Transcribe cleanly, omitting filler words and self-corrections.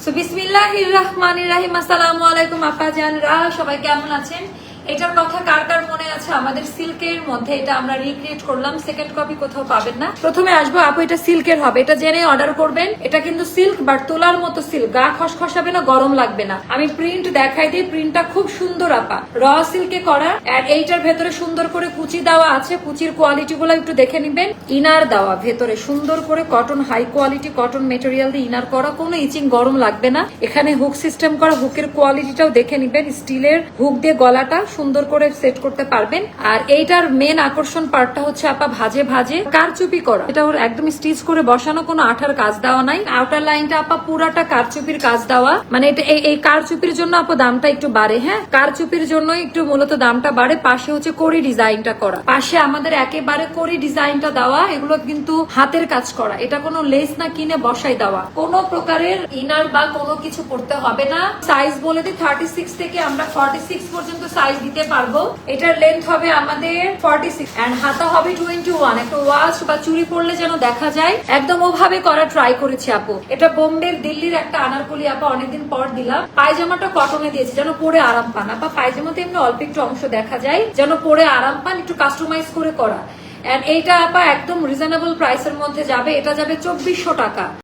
So বিসমিল্লাহির রহমানির রহিম। আসসালামু আলাইকুম আপা জানরা, সবাই কেমন আছেন? এটার কথা কার কার মনে আছে? আমাদের সিল্কের মধ্যে এটা আমরা রিক্রিয়েট করলাম, সেকেন্ড কপি কোথাও পাবেন না। প্রথমে আসবো আপু, এটা সিল্কের হবে, এটা জেনে অর্ডার করবেন। এটা কিন্তু সিল্ক বাট তোলার মতো সিল্ক, গা খসখসাবে না, গরম লাগবে না। আমি প্রিন্ট দেখাই দিই, প্রিন্টটা খুব সুন্দর আপা, র সিল্কে করা। আর এইটার ভেতরে সুন্দর করে কুচি দেওয়া আছে, কুচির কোয়ালিটি গুলো একটু দেখে নিবেন। ইনার দেওয়া ভেতরে সুন্দর করে cotton, high quality cotton material দিয়ে ইনার করা, কোনো ইচিং গরম লাগবে না। এখানে হুক সিস্টেম করা, হুকের কোয়ালিটিটাও দেখে নিবেন। স্টিলের হুক দিয়ে গলাটা সুন্দর করে সেট করতে পারবেন। আর এইটার মেন আকর্ষণ পার্টটা হচ্ছে আপা ভাজে ভাজে কারচুপি করা, এটা ওর একদম স্টিচ করে বসানো, কোনো আঠার কাজ দেওয়া নাই। আউটার লাইনটা আপা পুরাটা কারচুপির কাজ দেওয়া, মানে এটা এই কারচুপির জন্য আপা দামটা একটু বাড়ে। হ্যাঁ, কারচুপির জন্য একটু মূলত দামটা বাড়ে। পাশে হচ্ছে কড়ি ডিজাইনটা করা, পাশে আমাদের একেবারে কড়ি ডিজাইনটা দেওয়া। এগুলো কিন্তু হাতের কাজ করা, এটা কোনো লেস না কিনে বসাই দেওয়া, কোনো প্রকারের ইনার বা কোনো কিছু করতে হবে না। সাইজ বলে দিই 36 থেকে আমরা 46 পর্যন্ত সাইজ দিতে পারবো। এটার লেন্থ হবে আমাদের 46 এন্ড হাতা হবে 21। একটা ওয়াচ বা চুড়ি পরলে যেন দেখা যায়, একদম ওভাবে করা ট্রাই করেছি আপু। এটা বোম্বের দিল্লির একটা আনারকলি আপা, অনেকদিন পর দিলাম। পায়জামাটা কটনে দিয়েছি যেন পরে আরাম পান আপা। পায়জামাতে এমনি অল্প একটু অংশ দেখা যায়, যেন পরে আরাম পান, একটু কাস্টমাইজ করে করা। এন্ড এইটা আপা একদম রিজনেবল প্রাইসের মধ্যে যাবে, এটা যাবে 2400 টাকা।